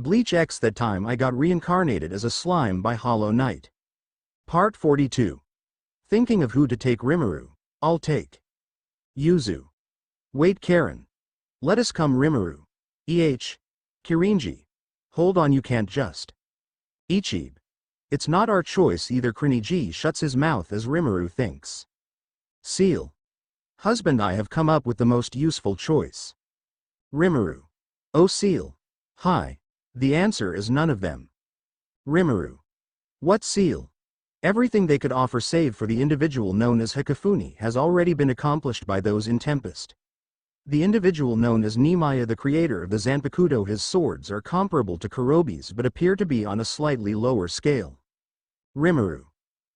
Bleach X. That time I got reincarnated as a slime by HollowKnight. Part 42. Thinking of who to take. Rimuru. I'll take Yuzu. Wait, Karen. Let us come. Rimuru. Kirinji. Hold on, you can't just. Ichigo. It's not our choice either. Kirinji shuts his mouth as Rimuru thinks. Seal. Husband, I have come up with the most useful choice. Rimuru. Oh, Seal. Hi. The answer is none of them. Rimuru. What, Seal? Everything they could offer save for the individual known as Hikifune has already been accomplished by those in Tempest. The individual known as Nimaya, the creator of the Zanpakuto, his swords are comparable to Kurobe's but appear to be on a slightly lower scale. Rimuru.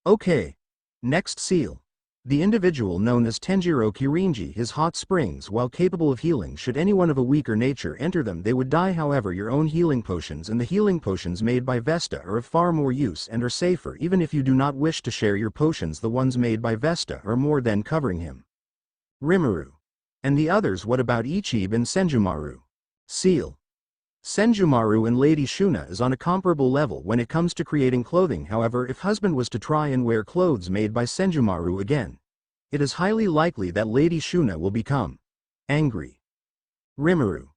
Okay. Next, Seal. The individual known as Tenjiro Kirinji, his hot springs, while capable of healing should anyone of a weaker nature enter them they would die. However, your own healing potions and the healing potions made by Vesta are of far more use and are safer even if you do not wish to share your potions. The ones made by Vesta are more than covering him. Rimuru. And the others, what about Ichigo and Senjumaru? Seal. Senjumaru and Lady Shuna is on a comparable level when it comes to creating clothing. However, if husband was to try and wear clothes made by Senjumaru again, it is highly likely that Lady Shuna will become angry. Rimuru.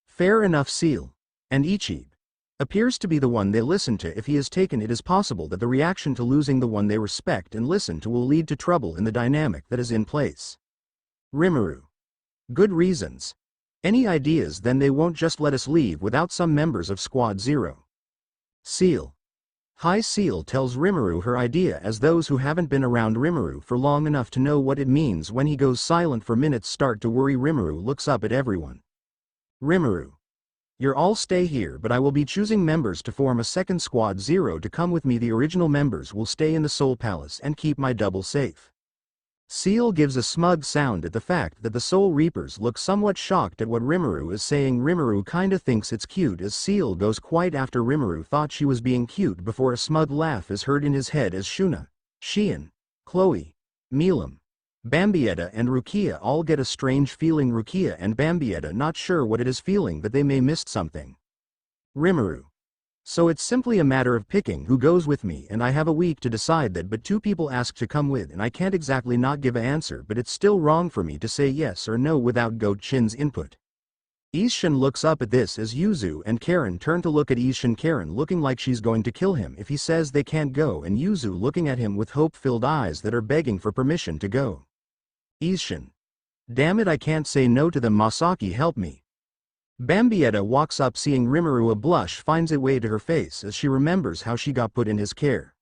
Fair enough, Seal. And Ichigo appears to be the one they listen to. If he is taken, it is possible that the reaction to losing the one they respect and listen to will lead to trouble in the dynamic that is in place. Rimuru. Good reasons. Any ideas? Then they won't just let us leave without some members of Squad Zero. Seal. Hi. Seal tells Rimuru her idea as those who haven't been around Rimuru for long enough to know what it means when he goes silent for minutes start to worry. Rimuru looks up at everyone. Rimuru. You're all stay here, but I will be choosing members to form a second Squad Zero to come with me. The original members will stay in the Soul Palace and keep my double safe. Seal gives a smug sound at the fact that the Soul Reapers look somewhat shocked at what Rimuru is saying. Rimuru kinda thinks it's cute as Seal goes quiet after Rimuru thought she was being cute before a smug laugh is heard in his head as Shuna, Shion, Chloe, Milam, Bambietta and Rukia all get a strange feeling. Rukia and Bambietta not sure what it is, feeling that they may missed something. Rimuru. So it's simply a matter of picking who goes with me, and I have a week to decide that, but two people ask to come with and I can't exactly not give an answer, but it's still wrong for me to say yes or no without Go-chin's input. Isshin looks up at this as Yuzu and Karen turn to look at Isshin, Karen looking like she's going to kill him if he says they can't go, and Yuzu looking at him with hope-filled eyes that are begging for permission to go. Isshin. Damn it, I can't say no to them. Masaki, help me. Bambietta walks up, seeing Rimuru. A blush finds its way to her face as she remembers how she got put in his care.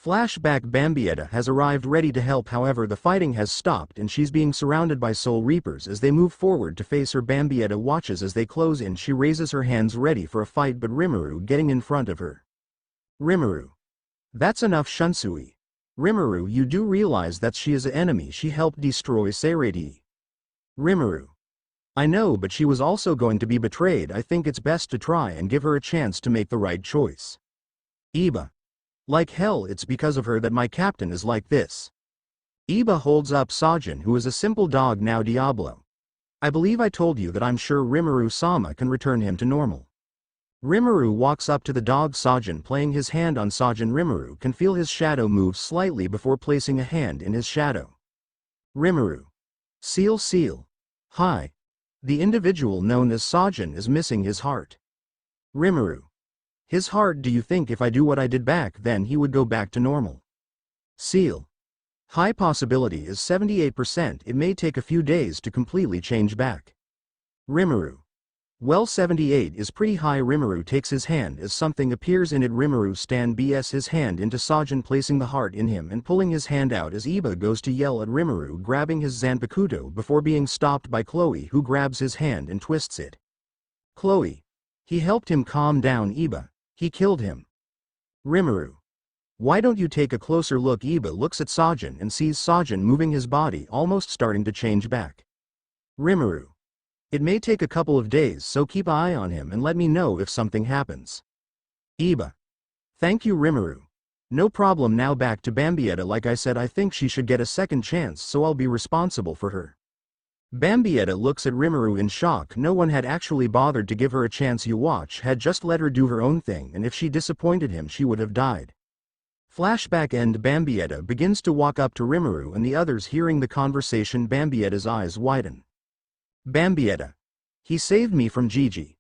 Flashback. Bambietta has arrived ready to help, however the fighting has stopped and she's being surrounded by Soul Reapers as they move forward to face her. Bambietta watches as they close in. She raises her hands ready for a fight, but Rimuru getting in front of her. Rimuru. That's enough, Shunsui. Rimuru, you do realize that she is an enemy. She helped destroy Seirei. Rimuru. I know, but she was also going to be betrayed. I think it's best to try and give her a chance to make the right choice. Iba. Like hell, it's because of her that my captain is like this. Iba holds up Sajin, who is a simple dog now. Diablo. I believe I told you that I'm sure Rimuru-sama can return him to normal. Rimuru walks up to the dog Sajin, playing his hand on Sajin. Rimuru can feel his shadow move slightly before placing a hand in his shadow. Rimuru. Seal. Hi. The individual known as Sajin is missing his heart. Rimuru. His heart? Do you think if I do what I did back then he would go back to normal? Seal. High possibility is 78%. It may take a few days to completely change back. Rimuru. Well, 78 is pretty high. Rimuru takes his hand as something appears in it. Rimuru stand bs his hand into Sajin, placing the heart in him and pulling his hand out as Iba goes to yell at Rimuru, grabbing his Zanpakuto before being stopped by Chloe, who grabs his hand and twists it. Chloe. He helped him calm down. Iba. He killed him. Rimuru. Why don't you take a closer look? Iba looks at Sajin and sees Sajin moving his body, almost starting to change back. Rimuru. It may take a couple of days, so keep an eye on him and let me know if something happens. Iba. Thank you, Rimuru. No problem. Now back to Bambietta. Like I said, I think she should get a second chance, so I'll be responsible for her. Bambietta looks at Rimuru in shock. No one had actually bothered to give her a chance. Watch had just let her do her own thing, and if she disappointed him she would have died. Flashback end. Bambietta begins to walk up to Rimuru and the others. Hearing the conversation, Bambietta's eyes widen. Bambietta. He saved me from Gigi,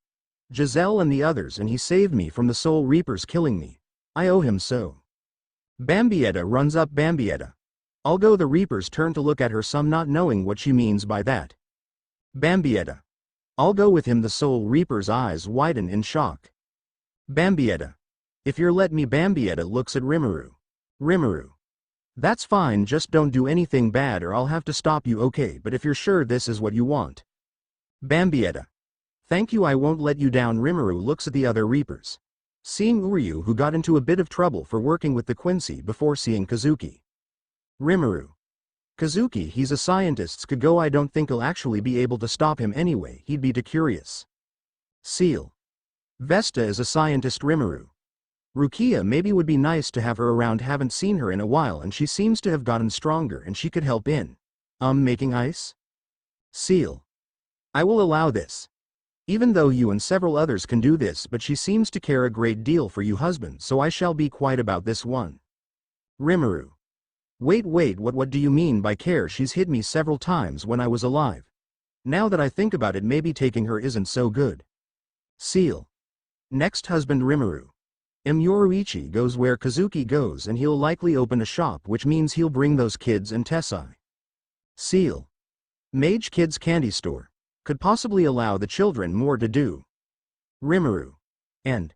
Giselle and the others, and he saved me from the Soul Reapers killing me. I owe him so. Bambietta runs up. Bambietta. I'll go. The Reapers turn to look at her, some not knowing what she means by that. Bambietta. I'll go with him. The Soul Reapers' eyes widen in shock. Bambietta. If you're let me. Bambietta looks at Rimuru. Rimuru. That's fine, just don't do anything bad or I'll have to stop you. Okay, but if you're sure this is what you want. Bambietta. Thank you, I won't let you down. Rimuru looks at the other Reapers. Seeing Uryu, who got into a bit of trouble for working with the Quincy before seeing Kazuki. Rimuru. Kazuki, he's a scientist, could go. I don't think he'll actually be able to stop him anyway, he'd be too curious. Seal. Vesta is a scientist. Rimuru. Rukia maybe would be nice to have her around, haven't seen her in a while and she seems to have gotten stronger and she could help in. Making ice? Seal. I will allow this. Even though you and several others can do this, but she seems to care a great deal for you husband, so I shall be quiet about this one. Rimuru. Wait, what do you mean by care? She's hit me several times when I was alive. Now that I think about it, maybe taking her isn't so good. Seal. Next husband. Rimuru. Yoruichi goes where Kazuki goes and he'll likely open a shop, which means he'll bring those kids and Tessai. Seal. Mage Kids Candy Store. Could possibly allow the children more to do. Rimuru. And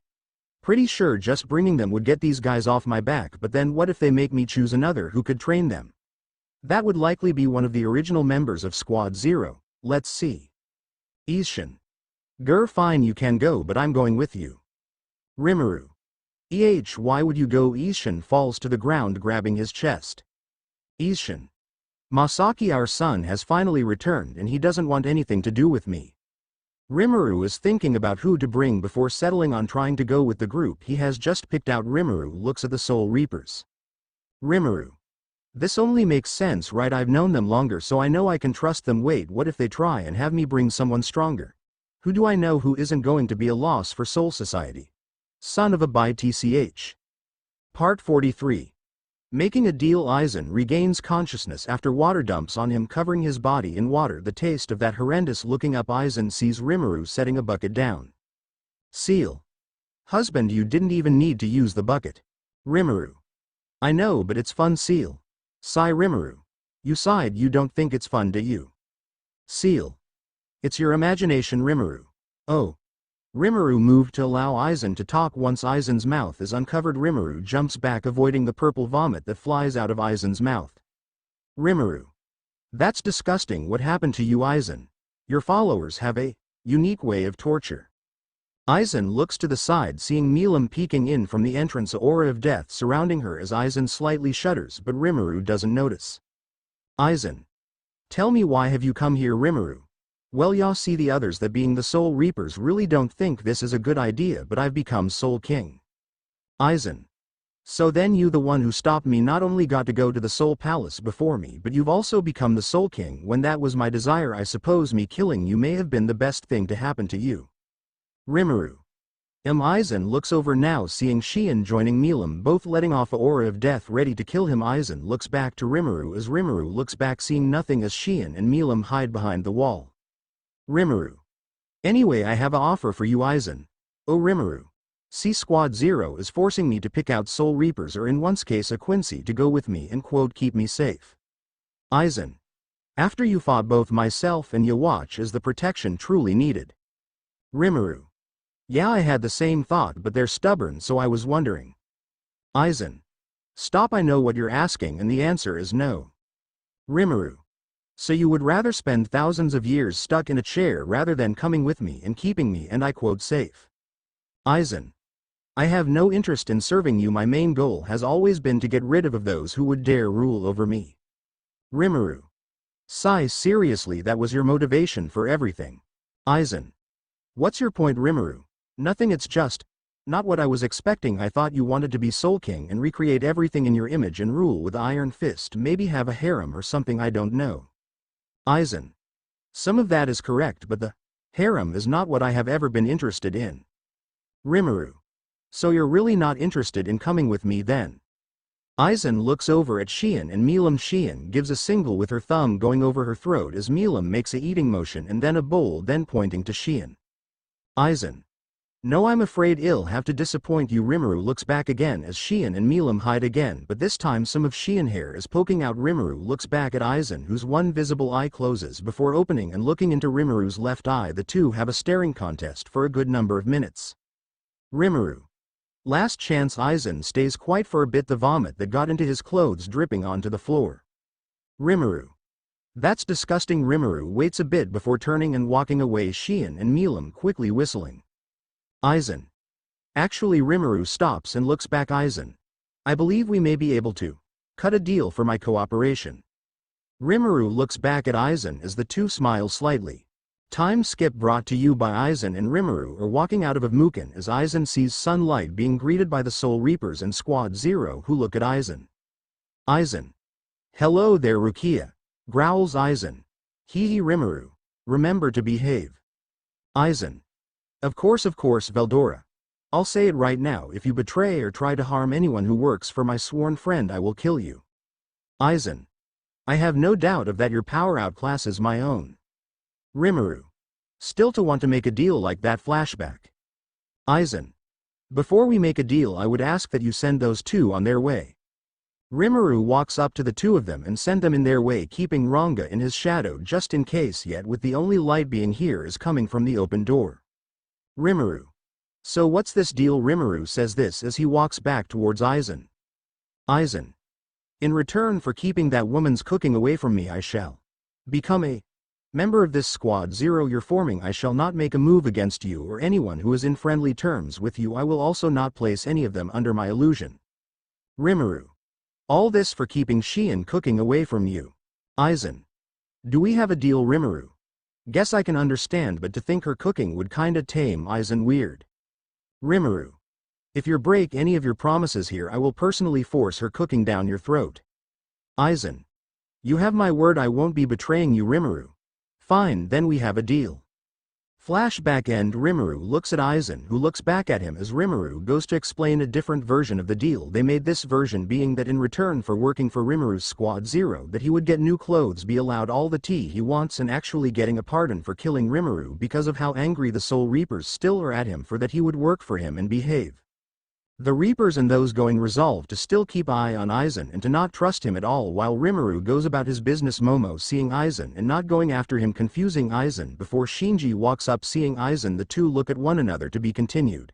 pretty sure just bringing them would get these guys off my back, but then what if they make me choose another who could train them? That would likely be one of the original members of Squad Zero. Let's see. Ishin. Fine, you can go, but I'm going with you. Rimuru. Why would you go? Ishin falls to the ground, grabbing his chest. Ishin. Masaki, our son has finally returned and he doesn't want anything to do with me. Rimuru is thinking about who to bring before settling on trying to go with the group he has just picked out. Rimuru looks at the Soul Reapers. Rimuru. This only makes sense, right? I've known them longer, so I know I can trust them. Wait, what if they try and have me bring someone stronger? Who do I know who isn't going to be a loss for Soul Society? Son of a BTCH. Part 43. Making a deal. Aizen regains consciousness after water dumps on him, covering his body in water. The taste of that horrendous. Looking up, Aizen sees Rimuru setting a bucket down. Seal. Husband, you didn't even need to use the bucket. Rimuru. I know, but it's fun. Seal. Sigh. Rimuru. You sighed. You don't think it's fun, do you? Seal. It's your imagination. Rimuru. Oh. Rimuru moved to allow Aizen to talk. Once Aizen's mouth is uncovered, Rimuru jumps back, avoiding the purple vomit that flies out of Aizen's mouth. Rimuru. That's disgusting. What happened to you, Aizen? Your followers have a unique way of torture. Aizen looks to the side, seeing Milim peeking in from the entrance, an aura of death surrounding her as Aizen slightly shudders, but Rimuru doesn't notice. Aizen. Tell me, why have you come here? Rimuru. Well, y'all see, the others, that being the Soul Reapers, really don't think this is a good idea, but I've become Soul King. Aizen. So then you, the one who stopped me, not only got to go to the Soul Palace before me, but you've also become the Soul King when that was my desire. I suppose me killing you may have been the best thing to happen to you. Rimuru. Aizen looks over now, seeing Shion joining Milim, both letting off an aura of death ready to kill him. Aizen looks back to Rimuru as Rimuru looks back, seeing nothing as Shion and Milim hide behind the wall. Rimuru. Anyway, I have an offer for you, Aizen. Oh, Rimuru. See, Squad Zero is forcing me to pick out Soul Reapers, or in one's case a Quincy, to go with me and keep me safe. Aizen. After you fought both myself and Yawatch, is the protection truly needed? Rimuru. Yeah, I had the same thought, but they're stubborn, so I was wondering. Aizen. Stop, I know what you're asking and the answer is no. Rimuru. So you would rather spend thousands of years stuck in a chair rather than coming with me and keeping me, and safe? Aizen. I have no interest in serving you. My main goal has always been to get rid of those who would dare rule over me. Rimuru. Sigh, seriously, that was your motivation for everything? Aizen. What's your point? Rimuru. Nothing, it's just not what I was expecting. I thought you wanted to be Soul King and recreate everything in your image and rule with iron fist, maybe have a harem or something, I don't know. Aizen. Some of that is correct, but the harem is not what I have ever been interested in. Rimuru. So you're really not interested in coming with me then? Aizen looks over at Shion and Milim. Shion gives a single with her thumb going over her throat as Milim makes a eating motion and then a bowl, then pointing to Shion. Aizen. No, I'm afraid I'll have to disappoint you. Rimuru looks back again as Shion and Milim hide again, but this time some of Shion hair is poking out. Rimuru looks back at Aizen, whose one visible eye closes before opening and looking into Rimuru's left eye. The two have a staring contest for a good number of minutes. Rimuru. Last chance. Aizen stays quiet for a bit, the vomit that got into his clothes dripping onto the floor. Rimuru. That's disgusting. Rimuru waits a bit before turning and walking away. Shion and Milim quickly whistling. Aizen. Actually, Rimuru stops and looks back. Aizen. I believe we may be able to cut a deal for my cooperation. Rimuru looks back at Aizen as the two smile slightly. Time skip brought to you by Aizen and Rimuru are walking out of Muken as Aizen sees sunlight being greeted by the Soul Reapers and Squad Zero, who look at Aizen. Aizen. Hello there, Rukia. Growls Aizen. Hee Rimuru. Remember to behave. Aizen. Of course, Veldora. I'll say it right now, if you betray or try to harm anyone who works for my sworn friend, I will kill you. Aizen. I have no doubt of that. Your power outclasses my own. Rimuru. Still to want to make a deal like that? Flashback. Aizen. Before we make a deal, I would ask that you send those two on their way. Rimuru walks up to the two of them and send them in their way, keeping Ranga in his shadow just in case, yet with the only light being here is coming from the open door. Rimuru. So what's this deal? Rimuru says this as he walks back towards Aizen. Aizen. In return for keeping that woman's cooking away from me, I shall become a member of this Squad Zero you're forming. I shall not make a move against you or anyone who is in friendly terms with you. I will also not place any of them under my illusion. Rimuru. All this for keeping Shion cooking away from you. Aizen. Do we have a deal? Rimuru. Guess I can understand, but to think her cooking would kinda tame Aizen. Weird. Rimuru. If you break any of your promises here, I will personally force her cooking down your throat. Aizen. You have my word, I won't be betraying you. Rimuru. Fine, then we have a deal. Flashback end. Rimuru looks at Aizen, who looks back at him as Rimuru goes to explain a different version of the deal they made, this version being that in return for working for Rimuru's Squad Zero that he would get new clothes, be allowed all the tea he wants, and actually getting a pardon for killing Rimuru because of how angry the Soul Reapers still are at him, for that he would work for him and behave. The Reapers and those going resolve to still keep eye on Aizen and to not trust him at all, while Rimuru goes about his business. Momo seeing Aizen and not going after him, confusing Aizen before Shinji walks up. Seeing Aizen, the two look at one another. To be continued.